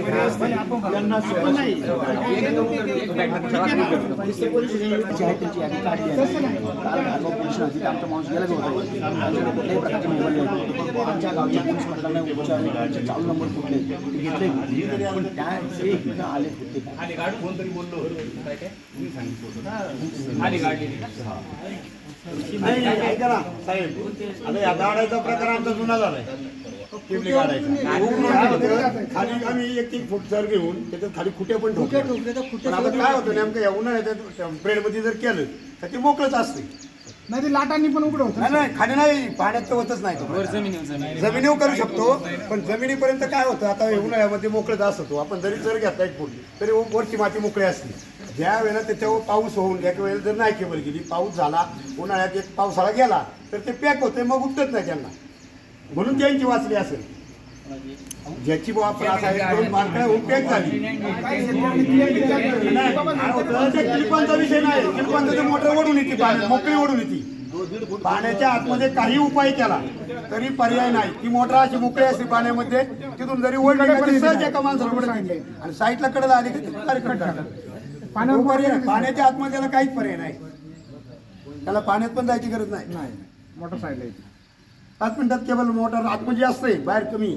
त्यांना नाही आमचा माणूस गेलाच होता कुठल्याही प्रकारचे मोबाईल नाही आमच्या गावच्या पोलीस पाटलांना उपचार चालू नंबर कुठले घेतले पण त्या आले होते कोणतरी बोललो काय काय नाही ऐका ना साहेब आता या गाड्याचा प्रकार आमचा जुना झालाय केबली काढायचा खाली आम्ही 1-3 फूट जर घेऊन त्याच्यात खाली खुटे पण ठोकले पण आता काय होतं नेमकं या उन्हाळ्यात ब्रेडमध्ये जर केलं तर ते मोकळंच असते नाही ते लाटांनी पण उघड होतं नाही खाली नाही पाण्यात तर होतच नाही जमिनीवर करू शकतो पण जमिनीपर्यंत काय होतं आता उन्हाळ्यामध्ये मोकळंच असतो आपण जरी जर घेतला 1 फूट तरी वरची माती मोकळी असते ज्या वेळेला त्याच्यावर पाऊस होऊन एक वेळेला जर नाही केबल गेली पाऊस झाला उन्हाळ्यात एक पावसाळा गेला तर ते पॅक होते मग उठत नाही त्यांना म्हणून त्यांची वाचली असेल ज्याची आपण असा 1-2 मार्क होऊन पॅक झाली किल्पांचा विषय नाही किल्पांचा मोटर ओढून येते पाणी मोकळी ओढून येते पाण्याच्या आतमध्ये काही उपाय केला तरी पर्याय नाही ती मोटर अशी मोकळी असते पाण्यामध्ये तिथून जरी ओढली सहज एका माणसाला आणि साईडला कडेला आली की पाण्याच्या आतमध्ये त्याला काहीच पर्याय नाही त्याला पाण्यात पण जायची गरज नाही मोटर साईडला 5 मिनिटात केबल मोटर आतमध्ये असते बाहेर कमी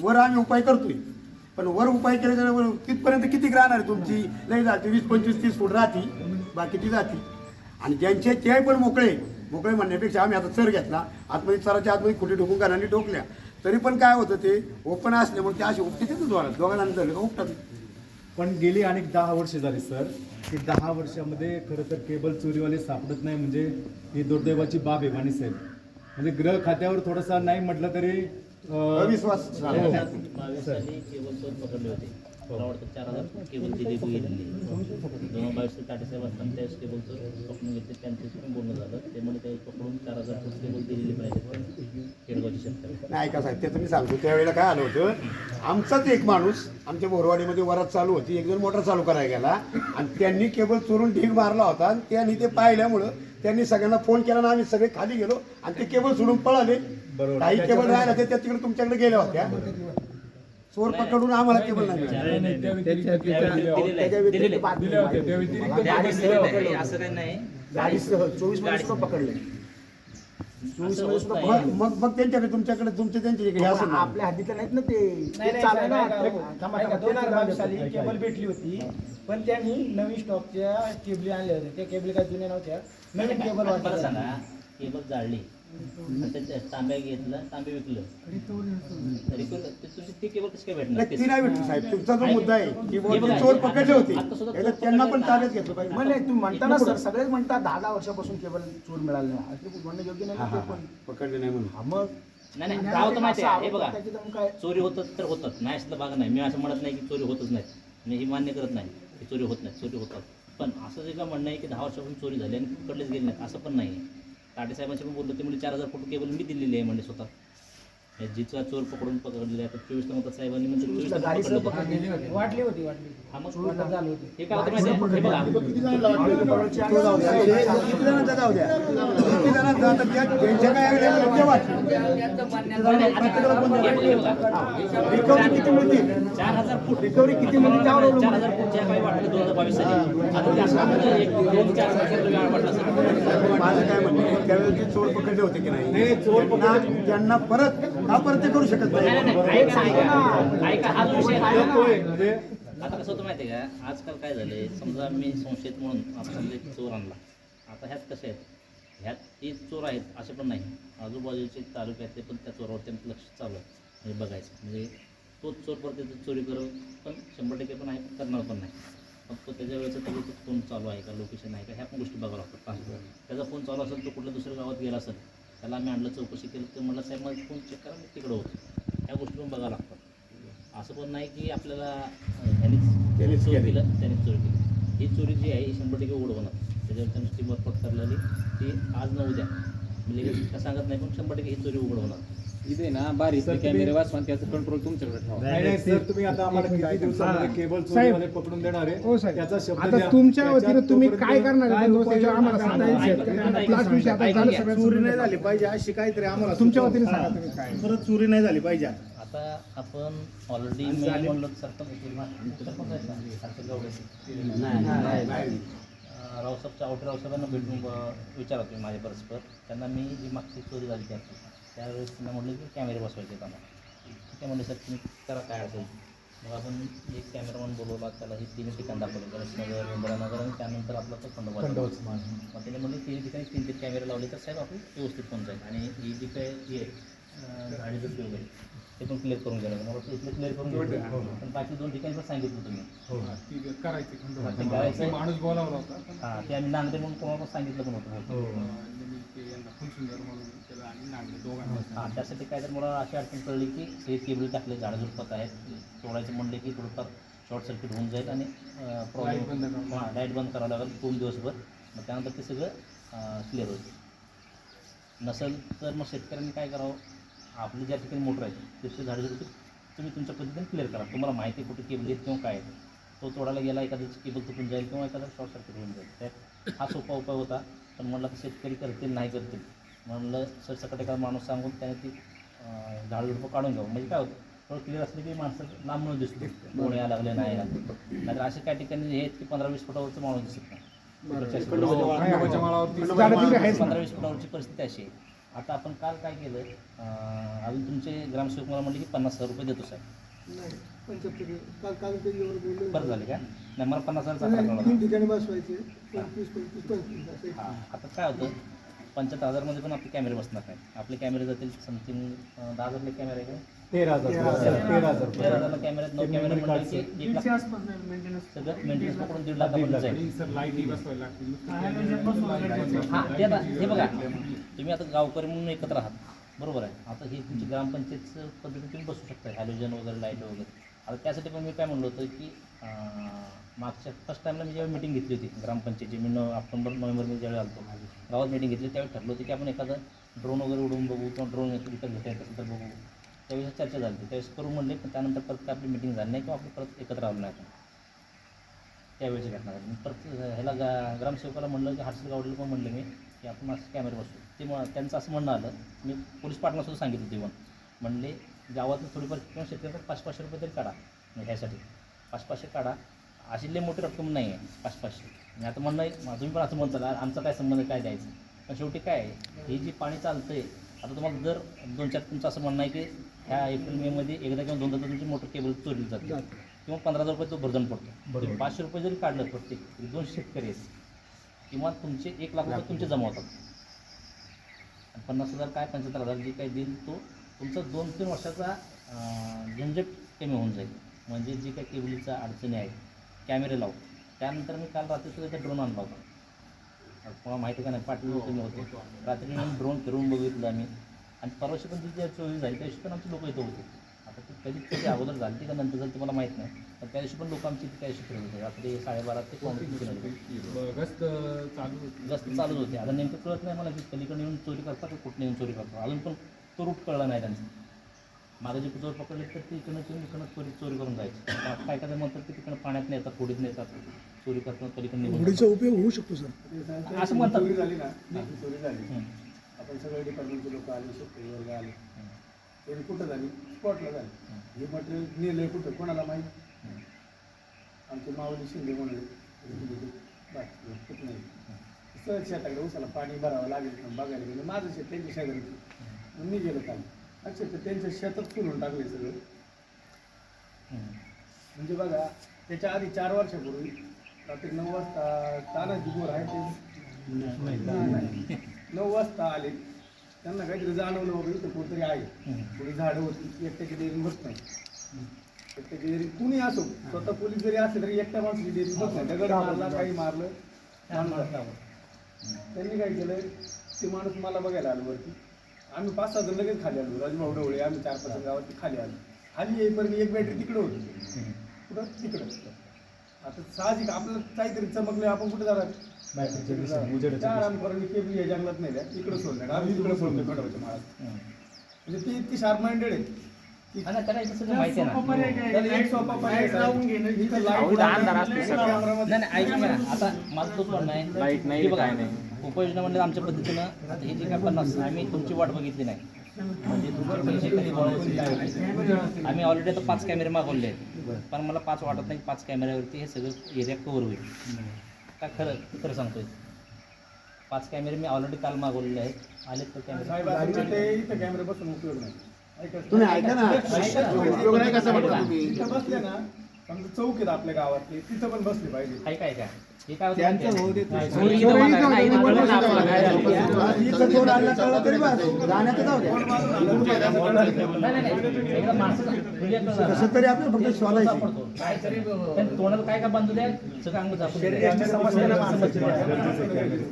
वर आम्ही उपाय करतोय पण वर उपाय केल्याच्या तिथपर्यंत किती राहणार तुमची नाही जाते 20-25-30 फूट राहती बाकीची जाती आणि ज्यांचे ते पण मोकळे म्हणण्यापेक्षा आम्ही आता चर घेतला आतमध्ये चराच्या आतमध्ये खुटी ठोकून घरांनी ठोकल्या तरी पण काय होतं ते ओपन असल्यामुळे ते असे उपटे दोघांना धरले का उपटात पण गेली अनेक 10 वर्ष झाली सर की 10 वर्षामध्ये खरं तर केबल चोरीवाले सापडत नाही म्हणजे ही दुर्दैवाची बाब आहे वाणी साहेब म्हणजे गृह खात्यावर थोडासा नाही म्हटलं तरी अविश्वास केबल चोर पकडले होते मला वाटतं 4000 केबल दिली गेलेली 2022 ते ताटेसाहेब असताना त्यावेळेस केबल चोर पकडून घेतले त्यांच्याशी पण बोलणं झालं त्यामुळे त्यावेळेस पकडून 4000 केबल दिलेली पाहिजे खेडगावची शेतकरी नाही का साहेब ते तुम्ही सांगतो त्यावेळेला काय आलं होतं आमचाच एक माणूस आमच्या बोरवाडीमध्ये वरात चालू होती 1-2 मोटर चालू करायला गेला आणि त्यांनी केबल चोरून ढीग मारला होता आणि त्यांनी ते पाहिल्यामुळं त्यांनी सगळ्यांना फोन केला ना आम्ही सगळे खाली गेलो आणि ते केबल सोडून पळाले काही केबल राहिला ते त्या तिकडे तुमच्याकडे गेल्या होत्या चोर पकडून आम्हाला केबल नाही असं काही नाही गाडी 24 मध्ये सुद्धा पकडले 24 मध्ये सुद्धा मग त्यांच्याकडे तुमच्याकडे त्यांच्याकडे असं आपल्या हद्दीतलं नाहीत ना ते केबल भेटली होती पण त्यांनी नवीन स्टॉकच्या केबली आणल्या होत्या त्या केबली काय जुन्या नव्हत्या नवीन केबल वाटत सांगा केबल जाळली तांब्या घेतलं तांबे विकलं तरी पण तुमची ती केबल कशी काय भेटणार ती नाही भेटली साहेब तुमचा जो मुद्दा आहे की चोर पकडले होते त्यांना पण ताब्यात घेतलं पाहिजे म्हणजे तुम्ही म्हणता ना सर सगळेच म्हणतात 10 वर्षापासून केबल चोर मिळालं नाही असं म्हणणं योग्य नाही ते पण पकडले नाही म्हणून मग नाही काय होतं माहिती आहे हे बघा चोरी होतं तर होतात नाही असलं भाग नाही मी असं म्हणत नाही की चोरी होतच नाहीत मी ही मान्य करत नाही की चोरी होत नाही चोरी होतात पण असं जे का म्हणणं आहे की 10 वर्षापासून चोरी झाली आणि पकडलेच गेले नाहीत असं पण नाही आहे ताटेसाहेबांशी पण बोललो ते म्हणजे 4000 फूट केबल मी दिलेली आहे म्हणजे स्वतः जिचा चोर पकडलेला आहे 24 नंतर साहेबांनी म्हणजे 24 वाटली होती हा मग हे काय होतं माहिती आहे हे बघा किती जणांचा जाऊ द्या किती जणांचा आता त्यांच्या काय रिकव्हरी किती मिळते 4000 फूट रिकव्हरी किती मिळते त्यावर 4000 फूट ज्या काही वाटलं 2022 साली आता ते असं 1-2-4 वाटलं असेल माझं काय म्हणणं त्यावेळेस ते चोर पकडले होते की नाही चोर पकडले त्यांना परत का परत ते करू शकत नाही ऐका हा विषय आता कसं होतं माहिती आहे का आजकाल काय झालंय समजा मी संशयित म्हणून आपण एक चोर आणला आता ह्यात कसे आहेत ह्यात ते चोर आहेत असे पण नाही आजूबाजूचे तालुक्यातले पण त्या चोरावर त्यांचं लक्ष चालू आहे म्हणजे बघायचं म्हणजे तोच चोर परत चोरी करू पण 100% पण आहे करणार पण नाही फक्त त्याच्या वेळेचा तरी तो फोन चालू आहे का लोकेशन आहे का ह्या पण गोष्टी बघावं लागतात त्याचा फोन चालू असेल तो कुठल्या दुसऱ्या गावात गेला असेल त्याला आम्ही आणलं चौकशी केली तर म्हणलं साहेब माझं फोन चेक करा मग तिकडं होतं ह्या गोष्टी पण बघावं लागतात असं पण नाही की आपल्याला त्यानेच चोरी केलं त्यानेच चोरी केली ही चोरी जी आहे ही 100% उघड होणार त्याच्यावर त्यांनी टीमवर पकडलेली ती आज न उद्या म्हणजे काय सांगत नाही पण 100% ही चोरी उघड होणार इथे ना बारीक कॅमेरे वाचून त्याचं कंट्रोल तुमच्याकडे ठेवा सर तुम्ही आता आम्हाला किती दिवसामध्ये केबल चोरीवाले पकडून देणार आहे हो साहेब त्याचा शब्द आता द्या. तुमच्या वतीने त्याच्यात तुम्ही तोपर्यंत काय करणार आम्हाला सांगा लास्ट विषय आता झालं सगळं चोरी नाही झाली पाहिजे अशी काहीतरी आम्हाला तुमच्या वतीने सांगा तुम्ही काय परत चोरी नाही झाली पाहिजे आता आपण ऑलरेडी मी म्हणलं रावसाहेबच्या आवटे रावसाहेबांना भेटून विचारतो मी माझ्या परस्पर. त्यांना मी जी मागची चोरी झाली त्यावेळेस त्यांना म्हटलं की कॅमेरे बसवायचे आहेत आम्हाला. ठीक आहे म्हणलं सर तुम्ही करा काय असेल. मग आपण एक कॅमेरामॅन बोलवला, त्याला ही 3 ठिकाण दाखवले, गणेशनगर, इंदिरानगर आणि त्यानंतर आपला तो खंडोबा. मग त्याने म्हणले 3 ठिकाणी 3 कॅमेरे लावले तर साहेब आपण व्यवस्थित पण जाईल. आणि ही जी काय हे गाडीचं वगैरे ते पण क्लिअर करून घ्यायला मला इथलं क्लिअर करून घ्यायचं. पण बाकी 2 ठिकाणी पण सांगितलं तुम्ही करायचं माणूस बोलावला होता हां ते आम्ही नांगरे म्हणून कोणाला पण सांगितलं पण होतं. हां त्यासाठी काय तर मला अशी अडचण कळली की हे केबल टाकले, झाडं झुडपत आहेत, तोडायचं म्हणले की थोडंफार शॉर्ट सर्किट होऊन जाईल आणि प्रॉब्लेम हां लाईट बंद करावं लागेल 2 दिवसभर. मग त्यानंतर ते सगळं क्लिअर होईल. नसेल तर मग शेतकऱ्यांनी काय करावं, आपली ज्या ठिकाणी मोटर आहे तिथे झाडं झुडपी तुम्ही तुमच्या पद्धतीने क्लिअर करा. तुम्हाला माहिती आहे कुठे केबल आहेत किंवा काय आहे. तो तोडायला गेला एखाद्याची केबल तुटून जाईल किंवा एखादा शॉर्ट सर्किट होऊन जाईल. त्यात हा सोपा उपाय होता. पण म्हणलं तर शेतकरी करतील नाही करतील, म्हणलं सरसकट एखादा माणूस सांगून त्याने ती झाडं झुडपं काढून घ्यावं. म्हणजे काय होतं थोडं क्लिअर असलं की माणसं लांब न दिसतो कोण यायला लागले नाही लागले. नाहीतर असे काही ठिकाणी हे आहेत की 15-20 फुटावरचं माणूस दिसत नाही. 15-20 फुटावरची परिस्थिती अशी आहे. आता आपण काल काय केलं, अजून तुमचे ग्रामसेवक मला म्हणले की 50,000 रुपये देतो साहेब. बरं झाले का? नाही मला 50,000 बसवायचे हां आता काय होतं 75,000मध्ये पण आपले कॅमेरे बसणार नाही. आपले कॅमेरे जातील समथिंग 10,000 कॅमेरे आहे का 13,000 कॅमेऱ्यात 9 कॅमेरे म्हणलं की 1 लाख सगळं मेंटेनन्स पकडून 1.5 लाखापर्यंत जाईल. हां ते आता हे बघा तुम्ही आता गावकरी म्हणून एकत्र आहात बरोबर आहे. आता ही तुमची ग्रामपंचायतचं पद्धतीने तुम्ही बसू शकता हॅलोजन वगैरे लाईट वगैरे. आता त्यासाठी पण मी काय म्हणलो होतं की मागच्या फर्स्ट टाईमला मी जेव्हा मीटिंग घेतली होती ग्रामपंचायतची, मी ऑक्टोबर-नोव्हेंबरमध्ये ज्यावेळी आलो गावात मीटिंग घेतली त्यावेळी ठरलं होतं की आपण एखादं ड्रोन वगैरे उडवून बघू किंवा ड्रोन विकत घेता येत असेल तर बघू. त्यावेळेस चर्चा झाली होती, त्यावेळेस करू म्हणले. पण त्यानंतर परत आपली मीटिंग झाली नाही किंवा आपण परत एकत्र आलो नाही. आपण त्यावेळेची घटना झाली. परत ह्याला ग्रामसेवकाला म्हणलं की हर्षल गावडीला पण म्हणलं मी की आपण असं कॅमेरे बसू. ते त्यांचं असं म्हणणं आलं. मी पोलीस पाटलासुद्धा सांगितलं तेव्हा म्हणले गावातलं थोडीफार किंवा शेतकऱ्याला 500-500 रुपये तरी काढा. ह्यासाठी 500-500 काढा. अशी लई मोठी रक्कम नाही आहे 500-500. आणि आता म्हणणं आहे तुम्ही पण असं म्हणता आमचा काय संबंध काय द्यायचं. पण शेवटी काय आहे हे जी पाणी चालतं आहे आता तुम्हाला जर 2-4 तुमचं असं म्हणणं आहे की ह्या एप्रिल-मेमध्ये एकदा किंवा 2दा तुमची मोटर केबल चोरीली जाते किंवा 15,000 रुपये तो भरजण पडतो. 500 रुपये जरी काढलं प्रत्येक 2 शेतकरी आहेत किंवा तुमचे 1 लाख रुपये तुमचे जमा होतात. आणि 50,000 काय 75,000 जे काही देईल तो तुमचा 2-3 वर्षाचा झंझट कमी होऊन जाईल. म्हणजे जी काही केबलीचा अडचणी आहेत कॅमेरे लावू. त्यानंतर मी काल रात्री सुद्धा ड्रोन आणला होता. तुम्हाला माहिती का नाही पाटील तुम्ही होते रात्री ड्रोन फिरवून बघितलं आम्ही. आणि परवाशी पण जी चोरी झाली त्या दिवशी पण आमची लोक इथं होते. आता ती कधी कधी अगोदर झाली ती का नंतर झाली तुम्हाला माहीत नाही. पण त्या दिवशी पण लोक आमची त्या दिवशी फिरत होते रात्री 12:30 ते 1:00 गस्त चालूच होते. आता नेमकं कळत नाही मला की पलीकडे येऊन चोरी करतात की कुठे येऊन चोरी करतात. अजून पण तो रूट कळला नाही त्यांचा. मागे जे चोर पकडले तर ते इकडनं येऊन इकडनं चोरी करून जायचे. काय काय म्हणतात की तिकडं पाण्यात नेतात होडीत नेतात चोरी करतात पलीकडे होडीचा उपयोग होऊ शकतो सर. असं म्हणतात. चोरी झाली ना चोरी झाली आपण सगळे डिपार्टमेंटचे लोक आले, शेतकरी वर्ग आले. तरी कुठं झाली स्पॉटला झाली. हे मटेरियल नेलं कुठं कोणाला माहीत. आमचे माऊली शिंदे म्हणले कुठं नाही सहज शेताकडे उसाला पाणी भरावं लागेल बघायला गेलं. माझं शेत त्यांच्या शेजारी मी गेलो काल अच्छा त्यांच्या शेतात फुलून टाकले सगळं. म्हणजे बघा त्याच्या आधी 4 वर्षापूर्वी रात्री 9 वाजता तानाजी बोर आहे ते 9 वाजता आले. त्यांना काहीतरी जाणवलं वगैरे तर कोणतरी आहे थोडी झाडं होती एकट्याची डेअरिंग बसत नाही. एकट्याची डेअरिंग कुणी असो स्वतः पोलीस जरी असले तरी एकट्या माणसाची डेअरिंग बसत नाही. दगड मारला काही मारलं त्यांनी काय केलं ते माणूस मला बघायला आलो वरती. आम्ही 5-6 जण लगेच खाली आलो. राजभाऊ ढवळे आम्ही 4-5 गावात खाली आलो. खाली येईपर्यंत एक बॅटरी तिकडं होती कुठं तिकडं. आता साहजिक आपलं काहीतरी चमकलं आपण कुठे जाणार आरामपर्यंत केबली या जंगलात नाही द्या इकडं सोडणार आम्ही तिकडं सोडतो खंडोबाच्या माळात. म्हणजे ती इतकी शार्प माइंडेड आहे की त्याला इथं सगळं माहिती आहे ना. त्याला एक सोपा पर्याय लावून घेणं इथं लाईट नाही ऐका ना आता माझं तोच म्हणणं आहे लाईट नाही बघा उपाययोजना म्हणजे आमच्या पद्धतीनं आता हे जे काय 50 आम्ही तुमची वाट बघितली नाही. म्हणजे तुमचे पैसे कधी गोळा होतील काय होतील. आम्ही ऑलरेडी आता 5 कॅमेरे मागवले आहेत, पण मला 5 वाटत नाही 5 कॅमेऱ्यावरती हे सगळं एरिया कव्हर होईल. काय खरं सांगतोय. 5 कॅमेरे मी ऑलरेडी काल मागवलेले आहेत. आलेत तर कॅमेरे कॅमेरे बसून उपयोग नाही. तुम्ही ऐका ना, उपयोग नाही कसा वाटला तुम्ही इथं बसले ना, समजा चौक आहेत आपल्या गावातले, तिथं पण बसले पाहिजे. काय हे काय होतं त्यांचं माहिती होऊ आहे? देत नाही. चोरी इथं बघा, नाही, इथं बघा ना आपल्याला काय झालं. इथं चोर आणला कळलं तरी बस, जाण्याचं जाऊ द्या. नाही. एकदा माणसाचा म्हणजे कळलं ना. कसं तरी आपल्याला फक्त शोधायचं. सापडतो. काय तरी पण तोंडाला काय का बांधू द्या, सगळं अंग झाकून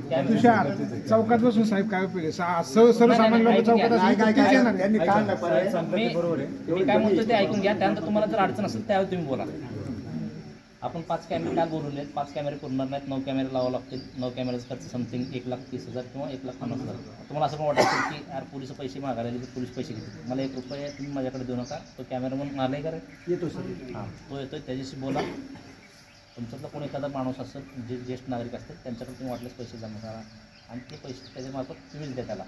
द्या. तुषार चौकात बसून साहेब काय उपयोग आहे? सर्वसामान्य लोक चौकात काय असतील काय तर तेच काय येणार. त्यांनी काढलं पर्याय. मी काय म्हणतो ते ऐकून घ्या. त्यानंतर तुम्हाला जर अडचण असेल त्यावेळी तुम्ही बोला. आपण 5 कॅमेरे काल बोलवले आहेत. 5 कॅमेरे पुरणार नाहीत. 9 कॅमेरे लावावं लागतील. 9 कॅमेऱ्याचा खर्च समथिंग 1,30,000 किंवा 1,50,000. तुम्हाला असं पण वाटत असेल की यार पोलीस पैसे मागायला लागले, पोलीस पैसे घेतील. मला 1 रुपया तुम्ही माझ्याकडे देऊ नका. तो कॅमेरा म्हणून आलाय का रे? येतो सर. हां, तो येतोय, त्याच्याशी बोला. तुमच्यातला कोणी एखादा माणूस असेल जे ज्येष्ठ नागरिक असतील त्यांच्याकडे तुम्ही वाटल्यास पैसे जमा करा आणि ते पैसे त्याच्यामार्फत तुम्हीच द्या त्याला.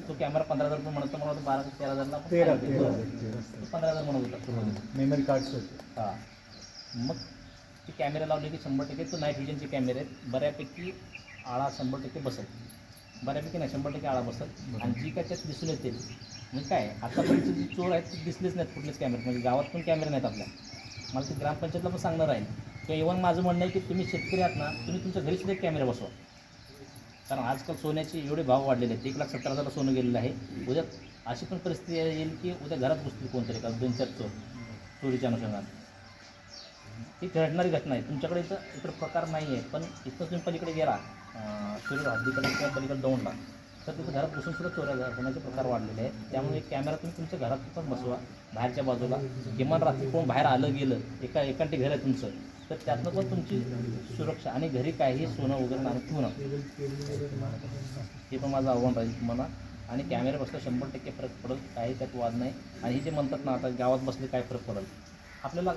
तो कॅमेरा 15,000 रुपये म्हणतो, मला 12 ते 13,000ला 15,000 म्हणत होता. मेमरी कार्ड हां, मग ते कॅमेरा लावले की 100% तो नाईट व्हिजनचे कॅमेरे आहेत. बऱ्यापैकी आळा 100% बसेल. बऱ्यापैकी नाही 100% आळा बसेल. आणि जी काय त्यात दिसून येते म्हणजे काय आतापर्यंत जी चोर आहेत ते दिसलेच नाहीत कुठलेच कॅमेरे. म्हणजे गावात पण कॅमेरे नाहीत आपल्या. मला ते ग्रामपंचायतला पण सांगणार आहे किंवा इव्हन माझं म्हणणं आहे की तुम्ही शेतकरी आहात ना, तुम्ही तुमच्या घरी सुद्धा एक कॅमेरा बसवा. कारण आजकाल सोन्याचे एवढे भाव वाढलेले आहेत. 1,70,000 सोनं गेलेलं आहे. उद्या अशी पण परिस्थिती येईल की उद्या घरात घुसतील कोणतरी का 2-4 चोर चोरीच्या अनुषंगाने. ही घडणारी घटना आहे. तुमच्याकडे इकडे प्रकार नाही आहे, पण इथं तुम्ही पलीकडे गेला सूर्य हद्दीकडे किंवा पलीकडे दौंडला तर तिथं घरात बसून सुद्धा चोऱ्या होण्याचे प्रकार वाढलेले आहेत. त्यामुळे एक कॅमेरा तुम्ही तुमच्या घरात पण बसवा, बाहेरच्या बाजूला. किमान रात्री कोण बाहेर आलं गेलं, एकांटी घर आहे तुमचं, तर त्यातनं पण तुमची सुरक्षा. आणि घरी काही सोनं वगैरे नाही ठेवू नका. हे पण माझं आव्हान राहील तुम्हाला. आणि कॅमेरा बसला 100% फरक पडेल, काही त्यात वाद नाही. आणि हे जे म्हणतात ना आता गावात बसले काय फरक पडेल, आपल्याला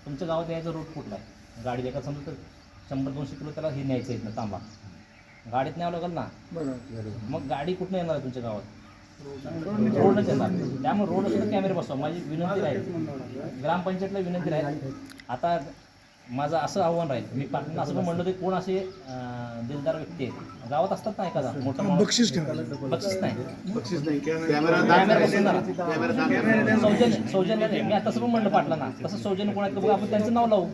तुमच्या गावात यायचा रूट कुठला आहे? गाडी एका समजा तर 100-200 किलो त्याला हे न्यायचं आहे ना तांबा, गाडीत न्यावं लागेल ना. मग गाडी कुठनं येणार आहे तुमच्या गावात? रोडच येणार. त्यामुळे रोड सुद्धा कॅमेरे बसवा. माझी विनंती राहील, ग्रामपंचायतला विनंती राहील. आता माझं असं आव्हान राहील, मी पाटलांना असं पण म्हणलं की कोण असे दिलदार व्यक्ती आहेत गावात असतात ना, एखादा मोठा माणूस बक्षीस नाही सौजन्य नाही. मी आता तसं पण म्हणलं पाटलांना, तसं सौजन्य कोण आहे बघा, आपण त्यांचं नाव लावू.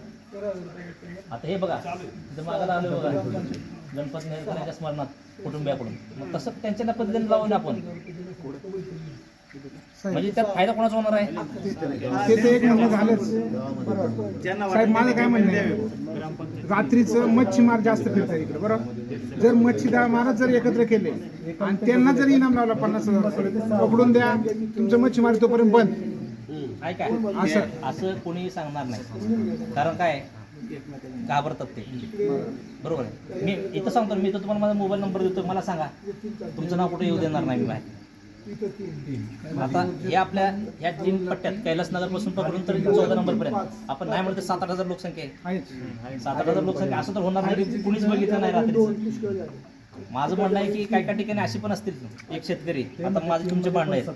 आता हे बघा इथं मागायला आलो बघा गणपती त्यांच्या स्मरणात कुटुंबियाकडून, मग तसं त्यांच्या पद्धतीने लावून आपण म्हणजे त्यात फायदा कोणाचा होणार आहे? ते तर एक म्हणणं झालंच. साहेब माझं काय म्हणणं आहे, रात्रीचं मच्छीमार जास्त फिरतात इकडे बरोबर. जर मच्छीमार जर एकत्र केले आणि त्यांना जर इनाम लावला 50,000 पकडून द्या तुमचं मच्छीमार तोपर्यंत बंद. ऐका असं कोणी सांगणार नाही. कारण काय घाबरतात ते, बरोबर आहे. मी इथं सांगतो, मी तर तुम्हाला माझा मोबाईल नंबर देतो, मला सांगा, तुमचं नाव कुठे येऊ देणार नाही मी बाहेर. आता हे आपल्या ह्या 3 पट्ट्यात कैलासनगर पासून पकडून तर 14 नंबरपर्यंत आपण नाही म्हणतो 7,000-8,000 लोकसंख्या आहे. 7,000-8,000 लोकसंख्या असं तर होणार नाही, कुणीच बघितलं नाही रात्रीचं. माझं म्हणणं आहे की काही ठिकाणी अशी पण असतील एक शेतकरी. आता माझे तुमचे भांडणं आहेत,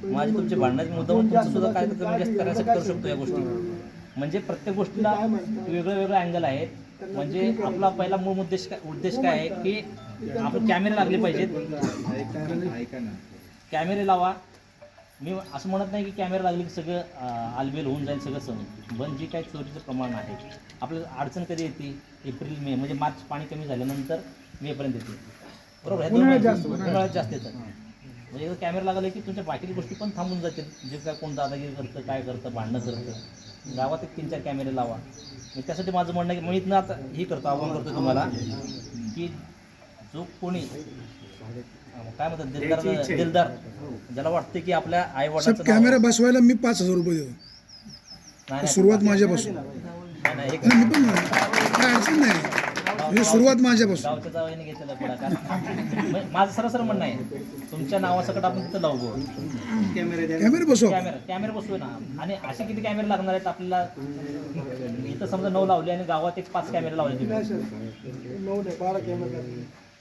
माझे तुमचे भांडण मुद्दा तुमचं सुद्धा काय कमी जास्त करायसाठी करू शकतो या गोष्टी. म्हणजे प्रत्येक गोष्टीला वेगळं वेगळं अँगल आहे. म्हणजे आपला पहिला मूळ उद्देश काय आहे की आपण कॅमेरे लागले पाहिजेत. कॅमेरे लावा. मी असं म्हणत नाही की कॅमेरा लागले की सगळं आलबेल होऊन जाईल सगळं सण. पण जी काही चोरीचं प्रमाण आहे, आपल्याला अडचण कधी येते? एप्रिल मे म्हणजे मार्च पाणी कमी झाल्यानंतर मेपर्यंत येते, बरोबर. उन्हाळ्यात जास्त येतं. म्हणजे कॅमेरा लागले की तुमच्या बाकीच्या गोष्टी पण थांबून जातील. जे काय कोण दादागिरी करतं, काय करतं, भांडणं करतं. गावात एक 3-4 कॅमेरे लावा. मी त्यासाठी माझं म्हणणं आहे की मी इथनं आता हे करतो, आव्हान करतो तुम्हाला की जो कोणी काय म्हणतात दिलदार ज्याला वाटते की आपल्या आई वडिलांचा कॅमेरा बसवायला मी 5,000 रुपये देतो. सुरुवात माझ्यापासून. नाही मी पण काय अडचण नाही, म्हणजे सुरुवात माझ्यापासून. गावच्या जावयाने घेतलेला पुढाकार. माझं सरसर म्हणणं आहे तुमच्या नावासकट आपण तिथं लावू कॅमेरा बसवा. कॅमेरा बसवू ना. आणि असे किती कॅमेरे लागणार आहेत आपल्याला? इथं समजा 9 लावले आणि गावात एक 5 कॅमेरे लावले तुम्ही.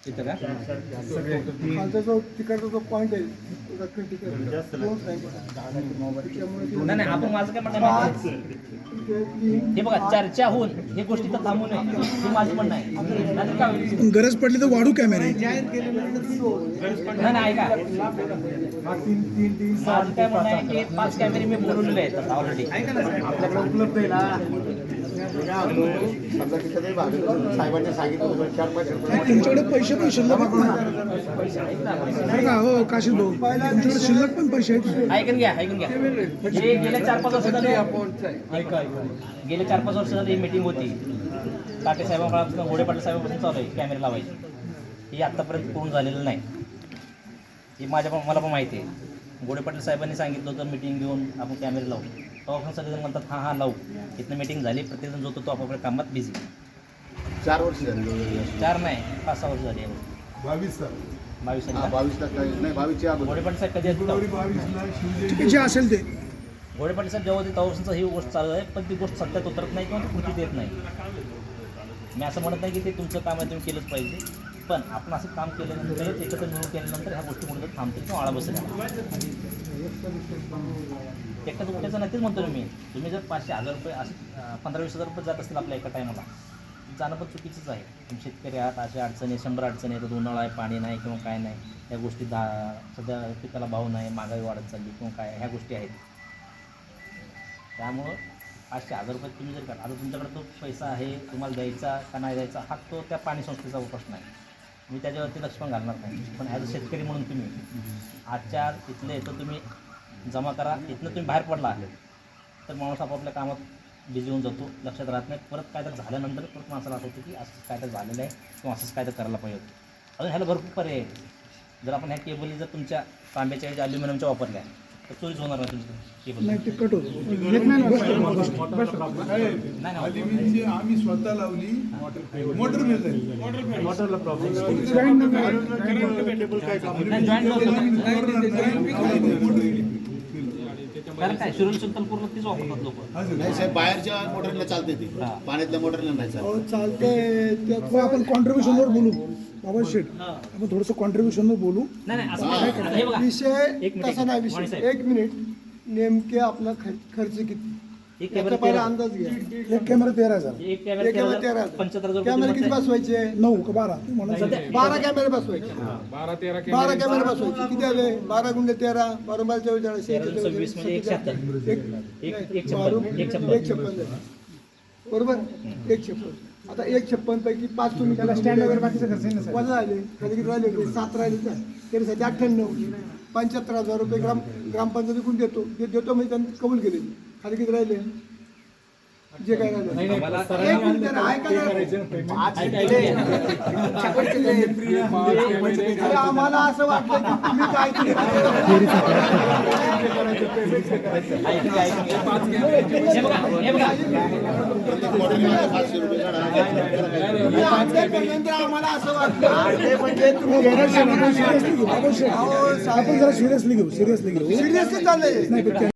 इथं का खालचा जो तिकडचा जो पॉईंट आहे तो critical आहे. तोच आहे. त्याच्यामुळे नाही आपण माझं काय म्हणणं आहे माहिती आहे? हे बघा चर्चा होऊन ही गोष्टी तर थांबू नये हे माझं म्हणणं आहे. नाहीतर काय होईल? पण गरज पडली तर वाढू कॅमेरे नाही ऐका हा तीन माझं काय म्हणणं आहे की 5 कॅमेरे मी बोलवलेले आहेत ऑलरेडी. आपल्याकडे उपलब्ध आहे ना. समजा तिथं काही भाग साहेबांनी सांगितलं होतं 4-5 रुपये. तुमच्याकडे पैसे पण शिल्लक आहेत ना? बरं का हो काशीद भाऊ तुमच्याकडे शिल्लक पण पैसे आहेत ऐकून घ्या हे गेल्या 4-5 वर्ष झाले गेले 4-5 वर्ष झाली ही मीटिंग होती. टाटे साहेबांपासून घोडे पाटील साहेबांपासून चालू आहे कॅमेरे लावायचे. ही आत्तापर्यंत पूर्ण झालेलं नाही. ही मला पण माहिती आहे. घोडे पाटील साहेबांनी सांगितलं होतं मीटिंग घेऊन आपण कॅमेरे लावू. तेव्हा सगळेजण म्हणतात हां लावू. इथनं मीटिंग झाली प्रत्येकजण जो तो आपापल्या कामात बिझी. 4 वर्ष झाली. 4 नाही 5-6 वर्ष झाली. 22 हा, 22 ला काही नाही 22 च्या अगोदर. घोडे पाटील साहेब कधी येतात? ठीक आहे, जे असेल ते घोडे पाटील साहेब जेव्हा तेव्हापासून ही गोष्ट चालू आहे पण ती गोष्ट सत्यात उतरत नाही किंवा कृतीत येत नाही. मी असं म्हणत नाही की ते तुमचं काम आहे तुम्ही केलंच पाहिजे पण आपण असं काम केल्यानंतर एकत्र मिळून केल्यानंतर ह्या गोष्टी कुठेतरी थांबतील किंवा आळा बसेल. एकट्याच उठायचं नाही तेच म्हणतो मी. तुम्ही जर 500-1000 रुपये असं 15-20 हजार रुपये जात असतील आपल्या एका टायमाला जाणं पण चुकीचंच आहे. तुम्ही शेतकरी आहात अशा अडचणी 100 अडचणी आहेत. उन्हाळा आहे पाणी नाही किंवा काय नाही या गोष्टी सध्या पिकाला भाव नाही महागाई वाढत चालली किंवा काय ह्या गोष्टी आहेत. त्यामुळं 500-1000 रुपये तुम्ही जर करा आता तुमच्याकडे तो पैसा आहे तुम्हाला द्यायचा का नाही द्यायचा हा तो त्या पाणी संस्थेचा प्रश्न आहे. मी त्याच्यावरती लक्ष पण घालणार नाही पण ॲज अ शेतकरी म्हणून तुम्ही आजच्या आज इथले तर तुम्ही जमा करा. इथनं तुम्ही बाहेर पडला तर माणूस आपापल्या कामात बिझी होऊन जातो लक्षात राहत नाही. परत काय तर झाल्यानंतर परत माणसाला आठवतं की असंच काय तर झालेलं आहे किंवा असंच काय तर करायला पाहिजे होतं. अजून ह्याला भरपूर पर्याय आहेत. जर आपण ह्या केबली जर तुमच्या तांब्याच्या ऐवजी अल्युमिनियमच्या वापरल्या तर चोरीच होणार नाही तुमची केबल. नाही ते कट होतं येत नाही ना. अल्युमिनियमची आम्ही स्वतः लावली मोटर मिळते मोटरला प्रॉब्लेम कारण काय सुरक्षित पूर्ण तीच वापरतात लोक. नाही साहेब बाहेरच्या मोटरला चालते ते पाण्यातल्या मोटरला नाही चालत. हो चालते मग आपण कॉन्ट्रीब्युशनवर बोलू बाबा शेठ आपण थोडंसं कॉन्ट्रीब्युशनवर बोलू. नाही असं नाही. हे बघा विषय एक मिनिट, तसा नाही वाणी विषय. साहेब. 1 मिनिट नेमके आपला खर्च किती एक याचा कॅमेरा पहिला अंदाज घ्या. एक कॅमेरा 13,000 एक एक कॅमेरा 13,000. 75,000 कॅमेरे किती बसवायचे 9 का 12 म्हणून 12 कॅमेरे बसवायचे 12 कॅमेरे बसवायचे किती आले 12 गुणिले 13 12 44 26 म्हणजे 156 बरोबर 156. आता 156 पैकी 5 तुम्ही त्याला स्टँड वगैरे बाकीचं खर्च आहे ना वजा आले खाली किती राहिले होते 7 राहिले का तरी 98 75,000 रुपये ग्रामपंचायतीकडून देतो म्हणजे त्यांनी कबूल केले. खाली किती राहिले जे काय राहिलं एक मिनिट जरा ऐका ना. अरे आम्हाला असं वाटलं की तुम्ही काय केलं. हे बघा मोटरला 500 रुपये काढा. तुम्ही आमच्याकडनं आम्हाला असं वाटलं म्हणजे तुम्ही आपण जरा सिरियसली घेऊ सिरियसली चाललंय. नाही